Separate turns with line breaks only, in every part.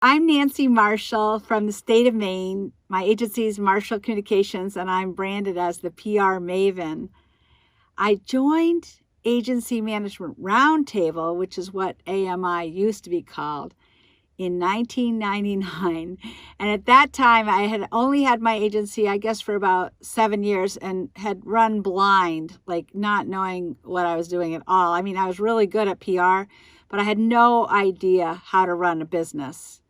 I'm Nancy Marshall from the state of Maine. My agency is Marshall Communications, and I'm branded as the PR Maven. I joined Agency Management Roundtable, which is what AMI used to be called, in 1999. And at that time, I had only had my agency, I guess, for about 7 years and had run blind, like not knowing what I was doing at all. I mean, I was really good at PR, but I had no idea how to run a business.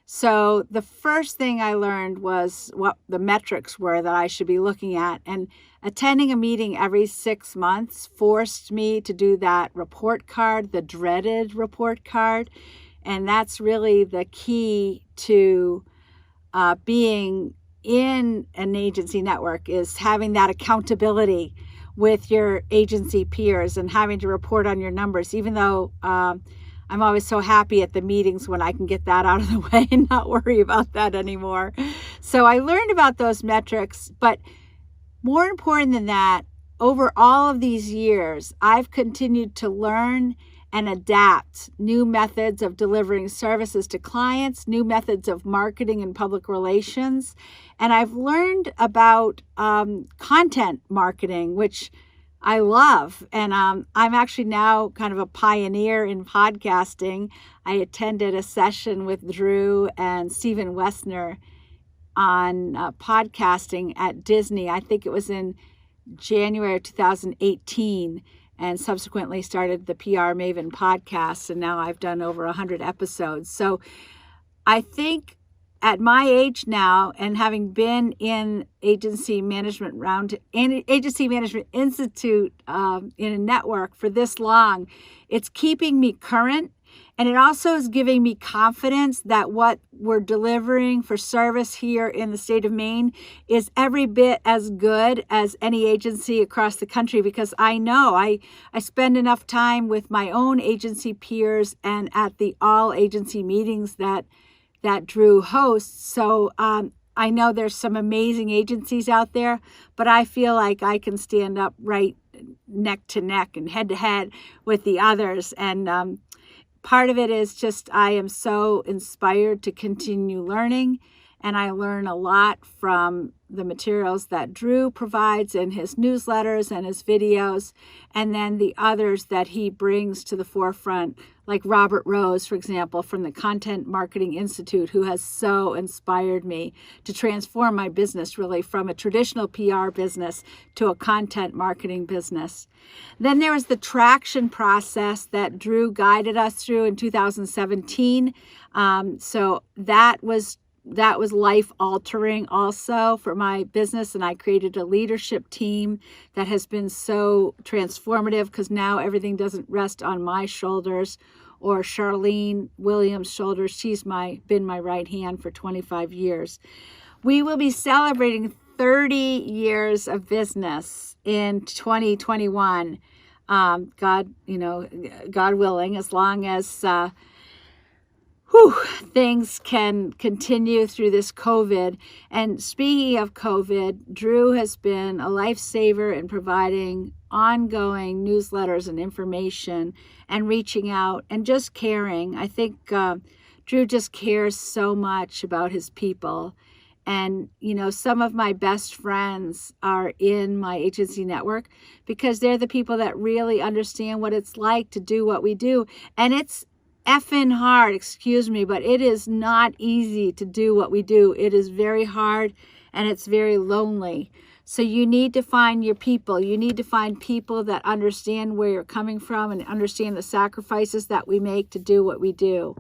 So the first thing I learned was what the metrics were that I should be looking at. And attending a meeting every 6 months forced me to do that report card, the dreaded report card. And that's really the key to being in an agency network, is having that accountability with your agency peers and having to report on your numbers, even though I'm always so happy at the meetings when I can get that out of the way and not worry about that anymore. So I learned about those metrics, but more important than that, over all of these years, I've continued to learn and adapt new methods of delivering services to clients, new methods of marketing and public relations. And I've learned about content marketing, which I love. And I'm actually now kind of a pioneer in podcasting. I attended a session with Drew and Stephen Wessner on podcasting at Disney. I think it was in January of 2018. And subsequently started the PR Maven podcast, and now I've done over 100 episodes. So I think at my age now, and having been in Agency Management Agency Management Institute in a network for this long, it's keeping me current. And it also is giving me confidence that what we're delivering for service here in the state of Maine is every bit as good as any agency across the country, because I know I spend enough time with my own agency peers and at the all agency meetings that Drew hosts. So I know there's some amazing agencies out there, but I feel like I can stand up right neck to neck and head to head with the others. And part of it is just I am so inspired to continue learning, and I learn a lot from the materials that Drew provides in his newsletters and his videos, and then the others that he brings to the forefront, like Robert Rose, for example, from the Content Marketing Institute, who has so inspired me to transform my business really from a traditional PR business to a content marketing business. Then there was the traction process that Drew guided us through in 2017. So that was life-altering also for my business, and I created a leadership team that has been so transformative, because now everything doesn't rest on my shoulders or Charlene Williams' shoulders. She's been my right hand for 25 years. We will be celebrating 30 years of business in 2021. God willing, as long as things can continue through this COVID. And speaking of COVID, Drew has been a lifesaver in providing ongoing newsletters and information and reaching out and just caring. I think Drew just cares so much about his people. And, some of my best friends are in my agency network because they're the people that really understand what it's like to do what we do. And it's effing hard, excuse me, but it is not easy to do what we do. It is very hard, and it's very lonely. So you need to find your people. You need to find people that understand where you're coming from and understand the sacrifices that we make to do what we do.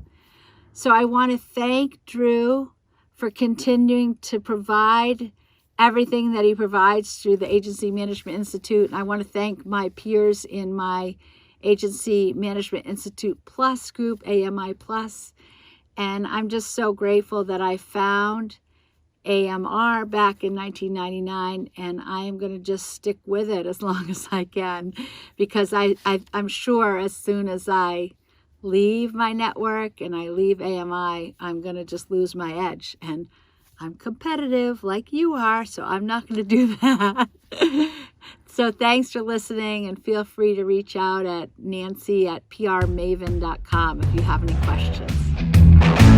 So I want to thank Drew for continuing to provide everything that he provides through the Agency Management Institute. And I want to thank my peers in my Agency Management Institute Plus group, AMI Plus. And I'm just so grateful that I found AMR back in 1999, and I am going to just stick with it as long as I can, because I'm sure as soon as I leave my network and I leave AMI, I'm going to just lose my edge. And I'm competitive like you are, so I'm not going to do that. So thanks for listening, and feel free to reach out at Nancy@prmaven.com if you have any questions.